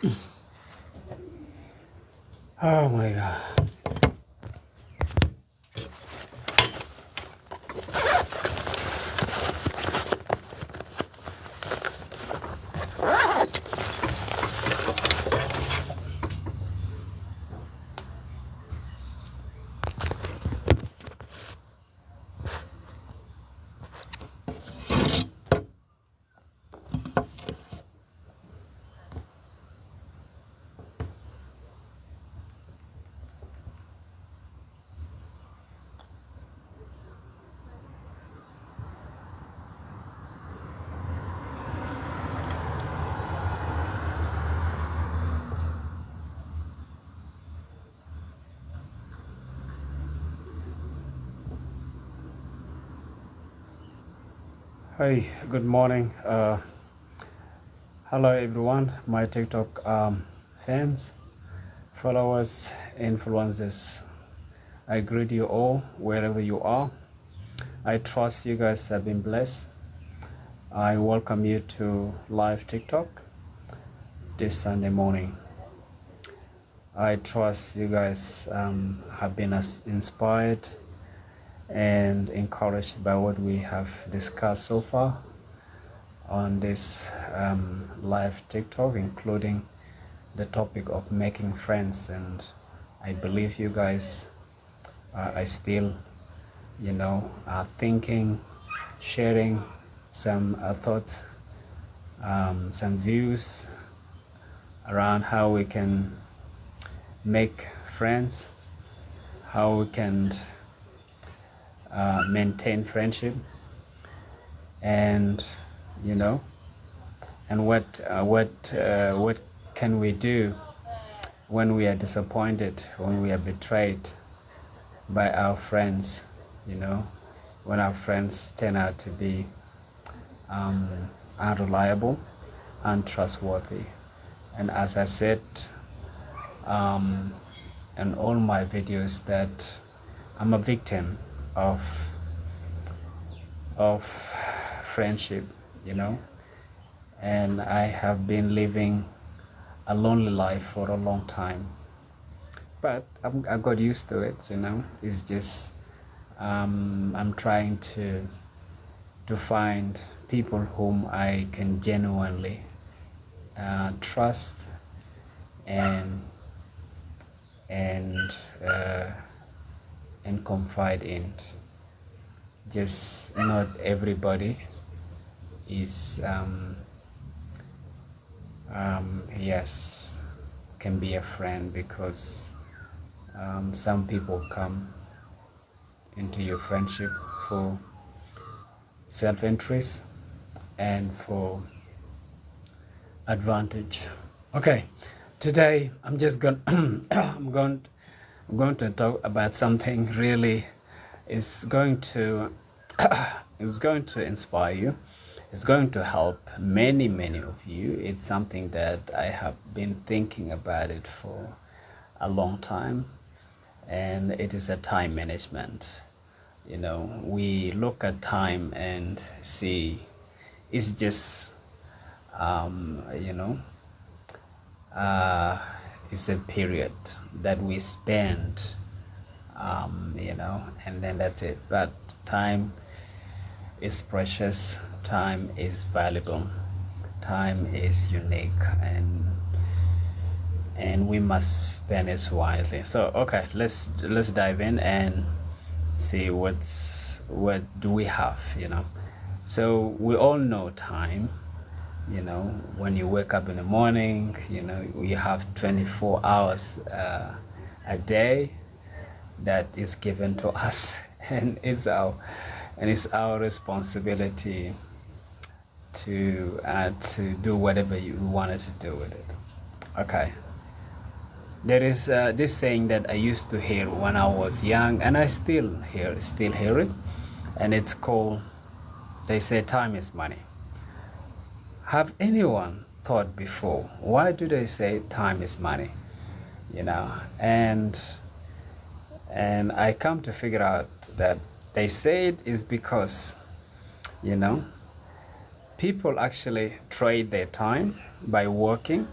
Oh my God. Hey, good morning. Hello everyone, my TikTok fans, followers, influencers. I greet you all wherever you are. I trust you guys have been blessed. I welcome you to live TikTok this Sunday morning. I trust you guys have been as inspired and encouraged by what we have discussed so far on this live TikTok, including the topic of making friends. And I believe you guys are still, thinking, sharing some thoughts, some views around how we can make friends, how we can maintain friendship, and and what can we do when we are disappointed, when we are betrayed by our friends, when our friends turn out to be unreliable, untrustworthy. And as I said in all my videos, that I'm a victim of friendship, and I have been living a lonely life for a long time. But I got used to it, It's just I'm trying to find people whom I can genuinely trust and confide in. Just not everybody is yes, can be a friend, because some people come into your friendship for self-interest and for advantage. Okay, today I'm just going I'm going to talk about something really is going to is going to inspire you. It's going to help many of you. It's something that I have been thinking about it for a long time, and it is a time management. We look at time and see it's just it's a period that we spend, and then that's it. But time is precious, time is valuable, time is unique, and we must spend it wisely. So okay, let's dive in and see what do we have. So we all know time. When you wake up in the morning, you have 24 hours a day that is given to us, and it's our responsibility to do whatever you wanted to do with it. Okay. There is this saying that I used to hear when I was young, and I still hear it, and it's called, they say, time is money. Have anyone thought before, why do they say time is money? And I come to figure out that they say it is because, people actually trade their time by working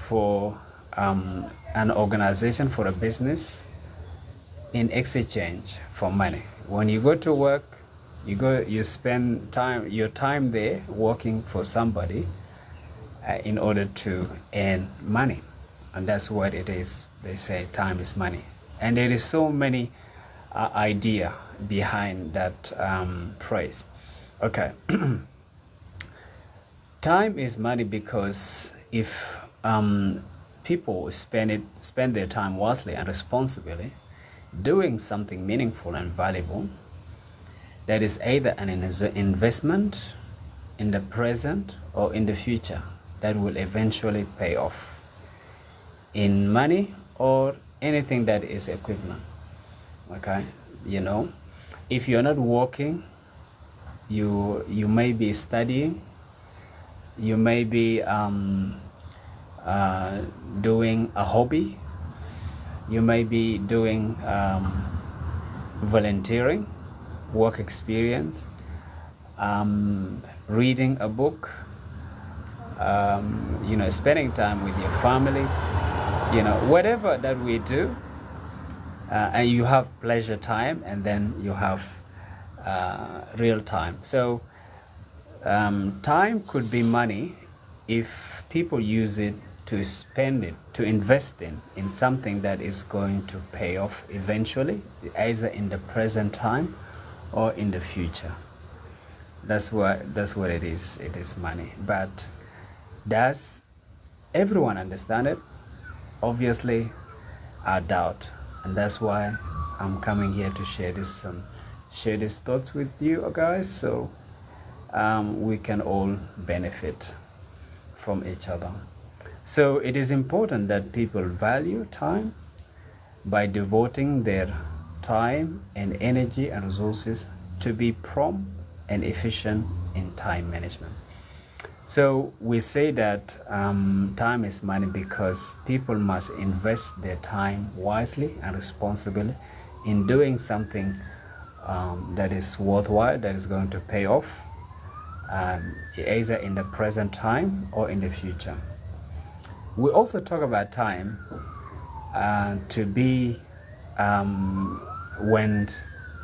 for an organization, for a business, in exchange for money. When you go to work, you spend your time there working for somebody in order to earn money, and that's what it is. They say time is money, and there is so many idea behind that phrase. Okay. Time is money because if people spend their time wisely and responsibly doing something meaningful and valuable, that is either an investment in the present or in the future that will eventually pay off in money or anything that is equivalent. Okay, if you're not working, you may be studying, you may be doing a hobby, you may be doing volunteering, work experience, reading a book, spending time with your family, whatever that we do, and you have pleasure time, and then you have real time. So time could be money if people use it to spend it, to invest in something that is going to pay off eventually, either in the present time or in the future. That's what it is. It is money. But does everyone understand it? Obviously, I doubt, and that's why I'm coming here to share these thoughts with you guys, so we can all benefit from each other. So it is important that people value time by devoting their time and energy and resources to be prompt and efficient in time management. So we say that time is money because people must invest their time wisely and responsibly in doing something that is worthwhile, that is going to pay off, either in the present time or in the future. We also talk about time to be when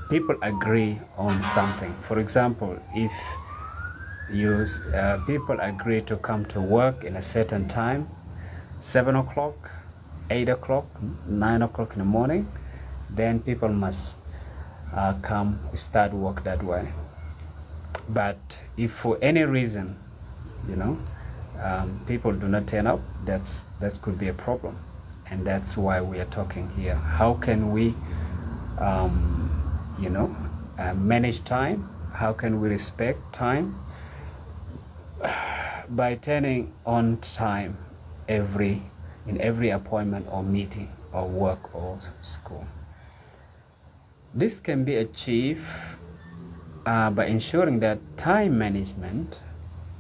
people agree on something. For example, if people agree to come to work in a certain time, 7 o'clock, 8 o'clock, 9 o'clock in the morning, then people must come start work that way. But if for any reason, people do not turn up, that could be a problem, and that's why we are talking here. How can we manage time? How can we respect time? By turning on time in every appointment or meeting or work or school. This can be achieved by ensuring that time management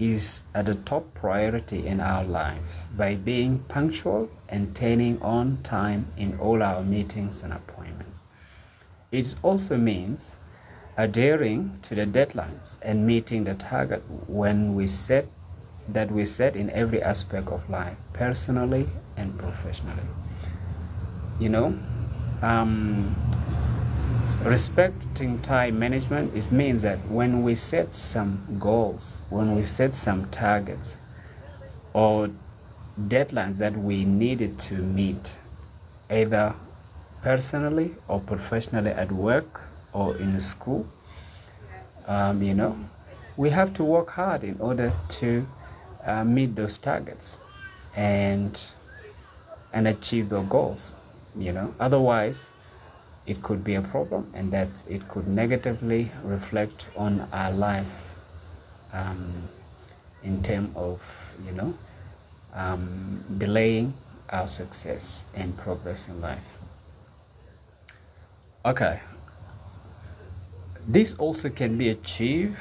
is at the top priority in our lives, by being punctual and turning on time in all our meetings and appointments. It also means adhering to the deadlines and meeting the target we set in every aspect of life, personally and professionally. Respecting time management means that when we set some goals, when we set some targets or deadlines that we needed to meet, either personally or professionally at work or in school, we have to work hard in order to meet those targets and achieve those goals. Otherwise it could be a problem, and that it could negatively reflect on our life in terms of delaying our success and progress in life. Okay, this also can be achieved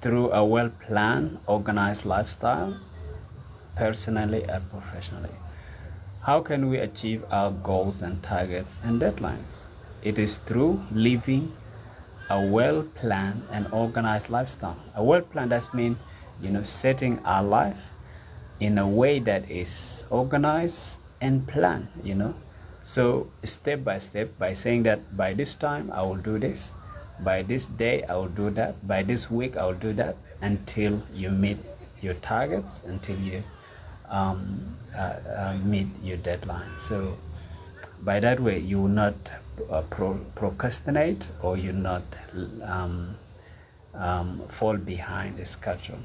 through a well-planned, organized lifestyle, personally and professionally. How can we achieve our goals and targets and deadlines? It is through living a well-planned and organized lifestyle. A well-planned, that means, setting our life in a way that is organized and planned, So step by step, by saying that by this time I will do this, by this day I will do that, by this week I will do that, until you meet your targets, until you meet your deadline. So by that way, you will not procrastinate, or you not fall behind the schedule.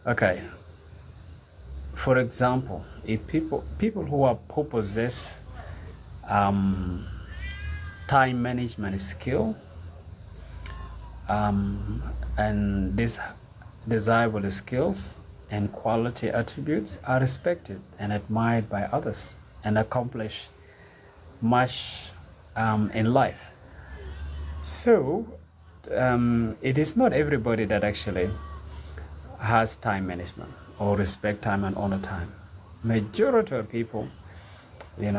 Okay. For example, if people who possess time management skill and these desirable skills and quality attributes are respected and admired by others and accomplish much in life. So it is not everybody that actually has time management or respect time and honor time. Majority of people, do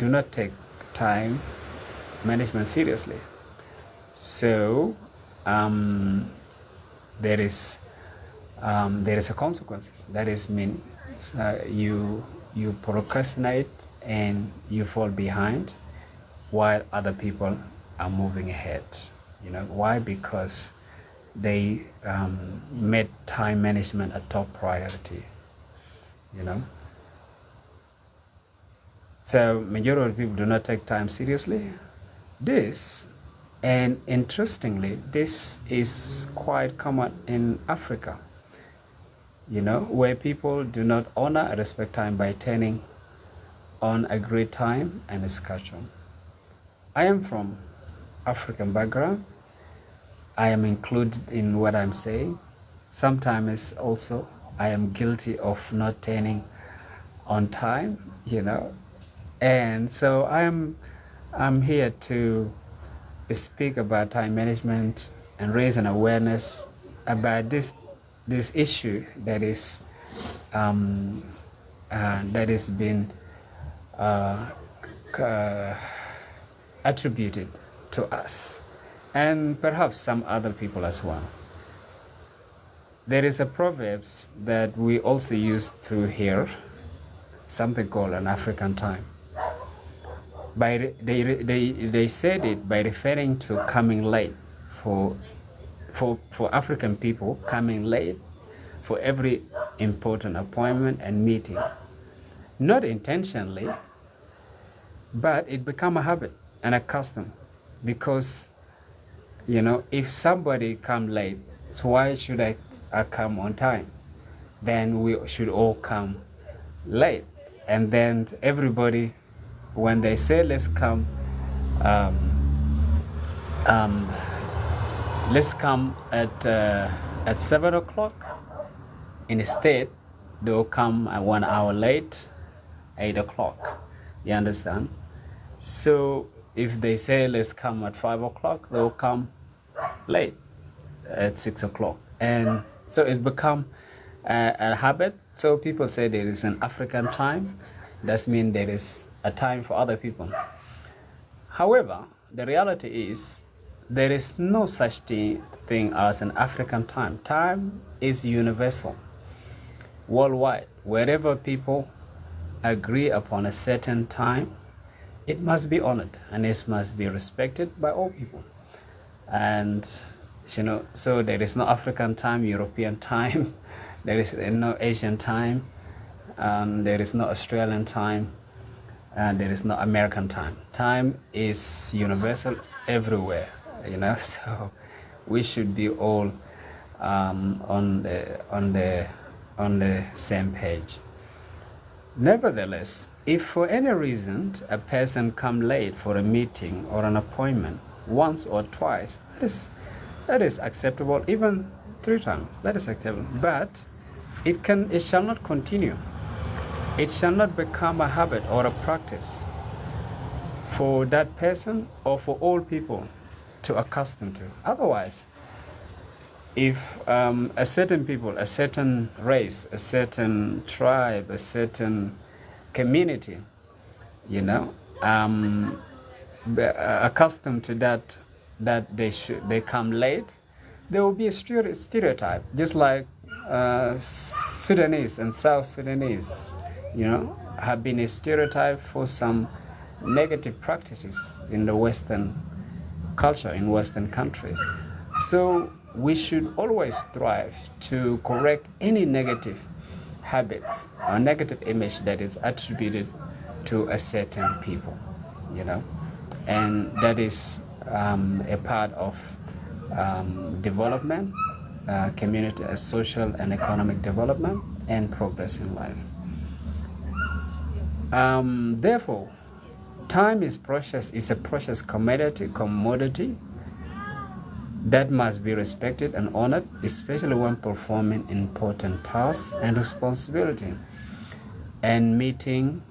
not take time management seriously. So there is a consequences. That is mean you procrastinate and you fall behind while other people are moving ahead. Why? Because they made time management a top priority. So majority of people do not take time seriously. And interestingly, this is quite common in Africa, where people do not honor and respect time by turning on a great time and a schedule. I am from African background. I am included in what I'm saying. Sometimes also I am guilty of not turning on time, and so I'm here to speak about time management and raise an awareness about this issue that is been attributed to us, and perhaps some other people as well. There is a proverbs that we also use through here, something called an African time. They said it by referring to coming late for African people, coming late for every important appointment and meeting, not intentionally, but it become a habit and a custom, because if somebody come late, so why should I come on time? Then we should all come late, and then everybody, when they say let's come at 7 o'clock, instead they'll come 1 hour late, 8 o'clock. You understand? So if they say let's come at 5 o'clock, they'll come late at 6 o'clock. And so it's become a habit. So people say there is an African time. That means there is a time for other people. However, the reality is there is no such thing as an African time. Time is universal, worldwide. Wherever people agree upon a certain time, it must be honored and it must be respected by all people. And so there is no African time, European time, there is no Asian time, there is no Australian time, and there is no American time. Time is universal everywhere, so we should be all on the same page. Nevertheless, if for any reason a person come late for a meeting or an appointment once or twice, that is acceptable. Even 3 times, that is acceptable. But it shall not continue. It shall not become a habit or a practice for that person or for all people to accustom to. Otherwise, if a certain people, a certain race, a certain tribe, a certain community, accustomed to that they come late, there will be a stereotype. Just like Sudanese and South Sudanese, have been a stereotype for some negative practices in the Western culture, in Western countries. So we should always strive to correct any negative habits or negative image that is attributed to a certain people, and that is a part of development, community, social and economic development, and progress in life. Therefore, time is precious. It's a precious commodity that must be respected and honored, especially when performing important tasks and responsibility and meeting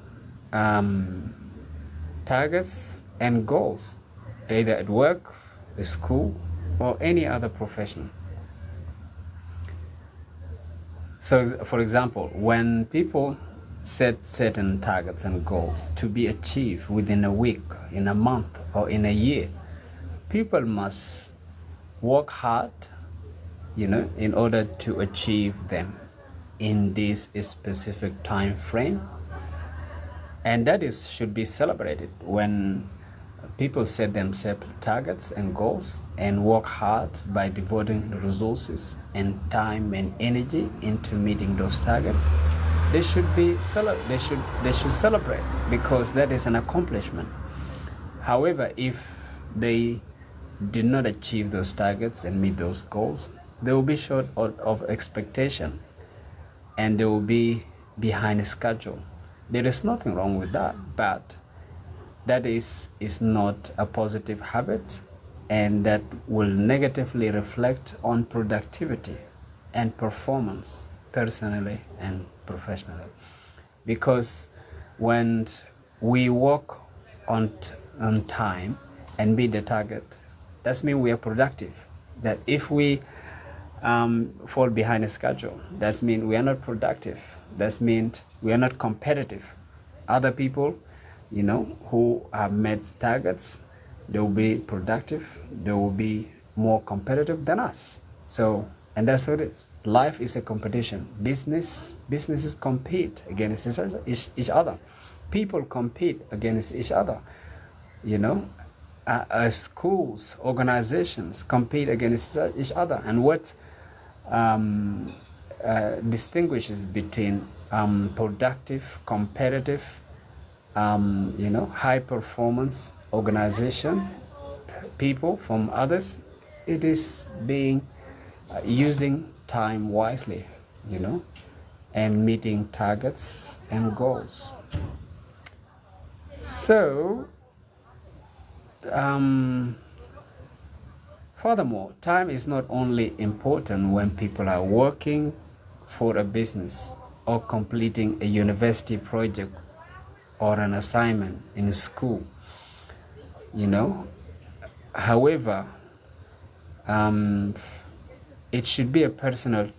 targets and goals, either at work, school, or any other profession. So, for example, when people set certain targets and goals to be achieved within a week, in a month, or in a year, people must work hard, in order to achieve them in this specific time frame. And that should be celebrated when people set themselves targets and goals and work hard by devoting resources and time and energy into meeting those targets. They should celebrate, because that is an accomplishment. However, if they did not achieve those targets and meet those goals, they will be short of expectation and they will be behind schedule. There is nothing wrong with that, but that is not a positive habit, and that will negatively reflect on productivity and performance, personally and professionally. Because when we work on time and meet the target, that means we are productive. That if we fall behind a schedule, that means we are not productive. That means we are not competitive. Other people, who have met targets, they will be productive, they will be more competitive than us. So, and that's what it is. Life is a competition. Businesses compete against each other. People compete against each other. Schools, organizations compete against each other. And what distinguishes between productive, competitive, high performance organization people from others, it is being using time wisely, and meeting targets and goals. So, furthermore, time is not only important when people are working for a business or completing a university project or an assignment in school, However, it should be a personal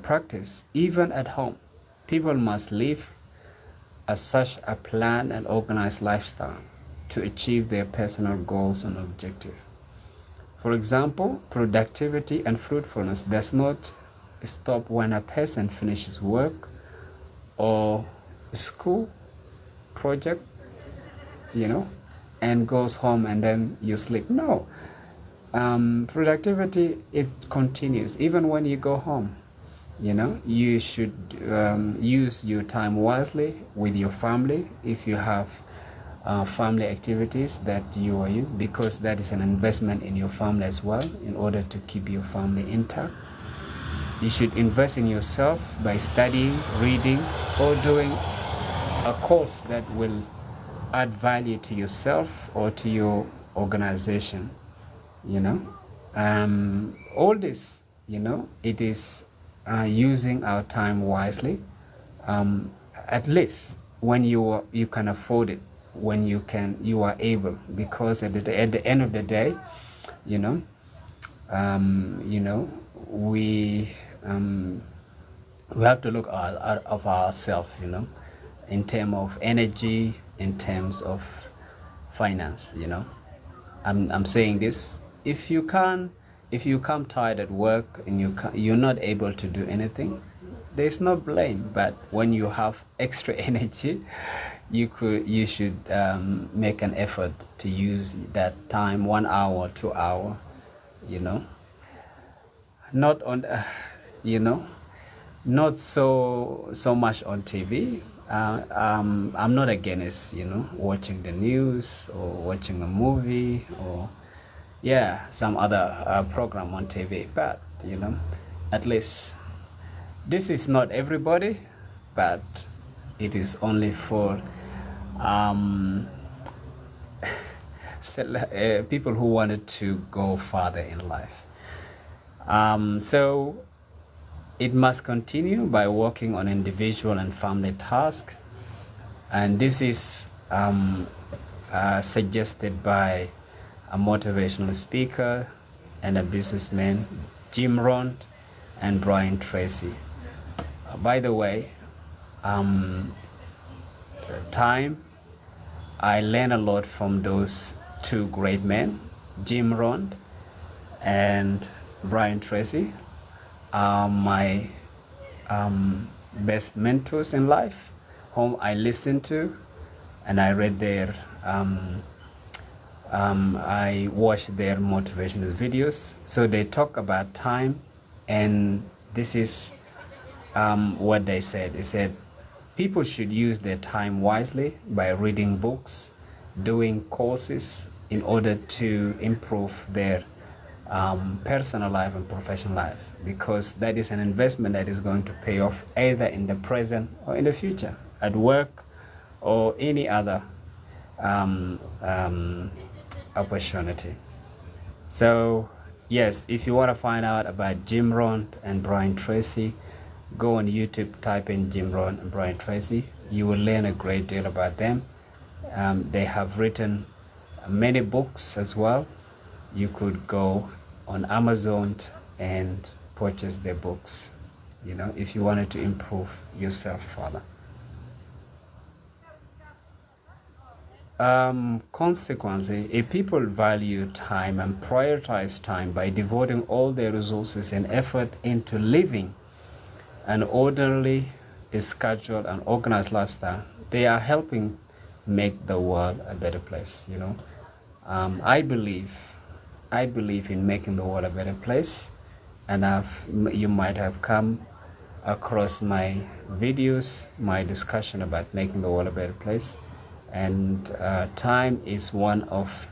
practice. Even at home, people must live such a planned and organized lifestyle to achieve their personal goals and objectives. For example, productivity and fruitfulness does not stop when a person finishes work or school project, and goes home and then you sleep. No. Productivity, it continues even when you go home. You should use your time wisely with your family if you have family activities that you are using, because that is an investment in your family as well, in order to keep your family intact. You should invest in yourself by studying, reading, or doing a course that will add value to yourself or to your organization. All this, it is using our time wisely, at least when you can afford it, when you are able, because at the end of the day, we have to look out of ourselves, in terms of energy, in terms of finance. I'm saying this: if if you come tired at work and you're not able to do anything, there's no blame. But when you have extra energy, you should make an effort to use that time, 1 hour, 2 hour, you know, not on you know, not so much on TV. I'm not against, you know, watching the news or watching a movie or yeah, some other program on TV, but you know, at least this is not everybody, but it is only for people who wanted to go farther in life. So it must continue by working on individual and family tasks, and this is suggested by a motivational speaker and a businessman, Jim Rohn and Brian Tracy. By the way, time, I learned a lot from those two great men, Jim Rohn and Brian Tracy. Are my best mentors in life, whom I listen to, and I read their I watch their motivational videos. So they talk about time, and this is what they said. They said people should use their time wisely by reading books, doing courses in order to improve their personal life and professional life, because that is an investment that is going to pay off either in the present or in the future, at work or any other opportunity. So yes, if you want to find out about Jim Rohn and Brian Tracy, go on YouTube, type in Jim Rohn and Brian Tracy. You will learn a great deal about them. They have written many books as well. You could go on Amazon and purchase their books, you know, if you wanted to improve yourself further. Consequently, if people value time and prioritize time by devoting all their resources and effort into living an orderly, scheduled, and organized lifestyle, they are helping make the world a better place, you know. I believe in making the world a better place, and you might have come across my videos, my discussion about making the world a better place, and time is one of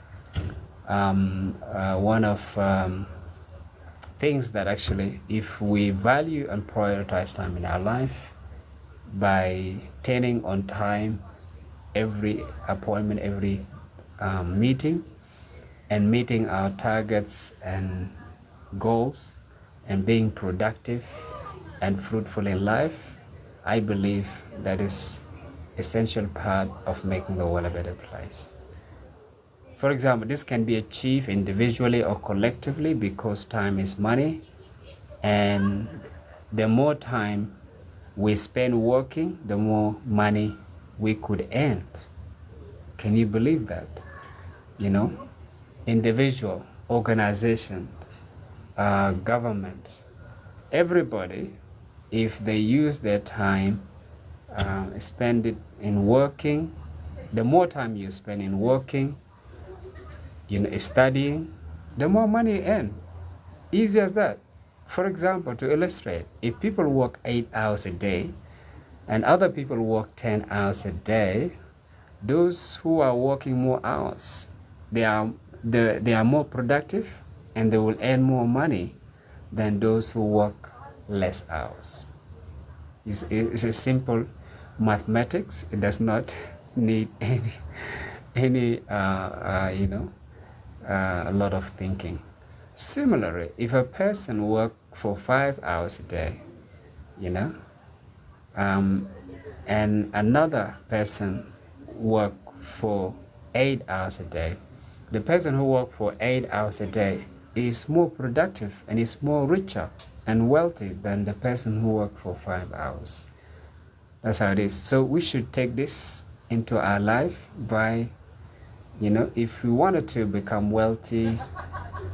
things that actually, if we value and prioritize time in our life by turning on time, every appointment, every meeting, and meeting our targets and goals and being productive and fruitful in life, I believe that is essential part of making the world a better place. For example, this can be achieved individually or collectively because time is money, and the more time we spend working, the more money we could earn. Can you believe that? You know, individual, organization, government, everybody, if they use their time, spend it in working, the more time you spend in working, you know, studying, the more money you earn. Easy as that. For example, to illustrate, if people work 8 hours a day and other people work 10 hours a day, those who are working more hours, they are more productive and they will earn more money than those who work less hours. It's a simple mathematics. It does not need any a lot of thinking. Similarly, if a person works for 5 hours a day, you know, and another person work for 8 hours a day, the person who works for 8 hours a day is more productive and is more richer and wealthy than the person who worked for 5 hours. That's how it is. So we should take this into our life by, you know, if we wanted to become wealthy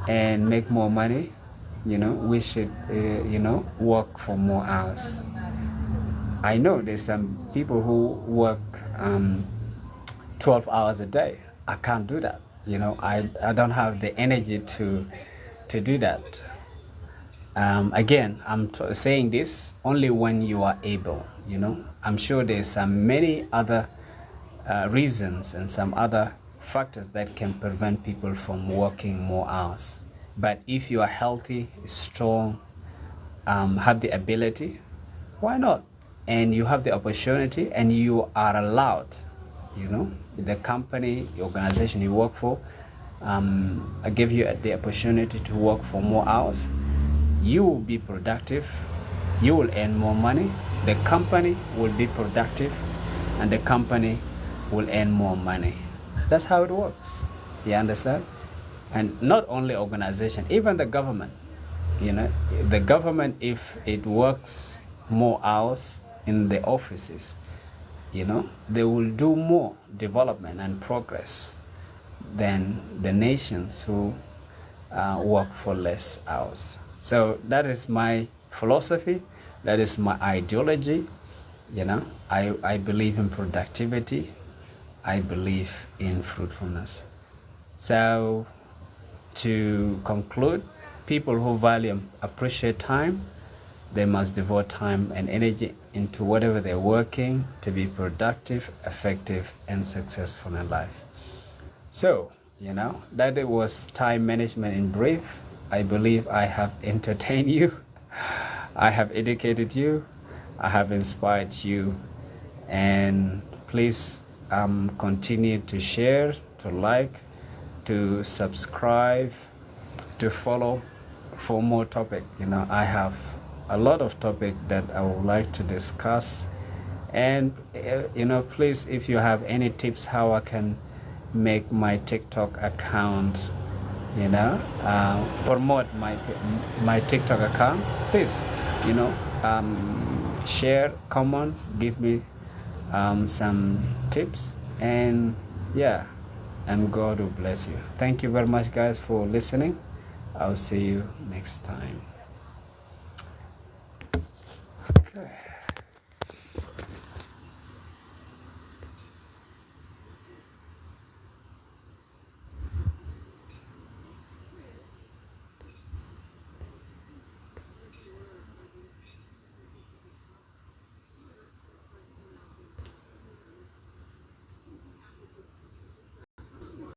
and make more money, we should work for more hours. I know there's some people who work 12 hours a day. I can't do that. I don't have the energy to do that. Again, I'm saying this only when you are able. I'm sure there's some many other reasons and some other factors that can prevent people from working more hours. But if you are healthy, strong, have the ability, why not? And you have the opportunity and you are allowed, the company, the organization you work for, I give you the opportunity to work for more hours. You will be productive, you will earn more money, the company will be productive, and the company will earn more money. That's how it works. You understand? And not only organization, even the government. The government, if it works more hours in the offices, they will do more development and progress than the nations who work for less hours. So that is my philosophy. That is my ideology. I believe in productivity. I believe in fruitfulness. So to conclude, people who value and appreciate time, they must devote time and energy into whatever they're working to be productive, effective, and successful in life. So, that it was time management in brief. I believe I have entertained you. I have educated you. I have inspired you. And please continue to share, to like, to subscribe, to follow for more topic. I have a lot of topic that I would like to discuss. And please, if you have any tips how I can make my TikTok account, promote my TikTok account, please, share, comment, give me some tips, and and God will bless you. Thank you very much, guys, for listening. I'll see you next time. Okay.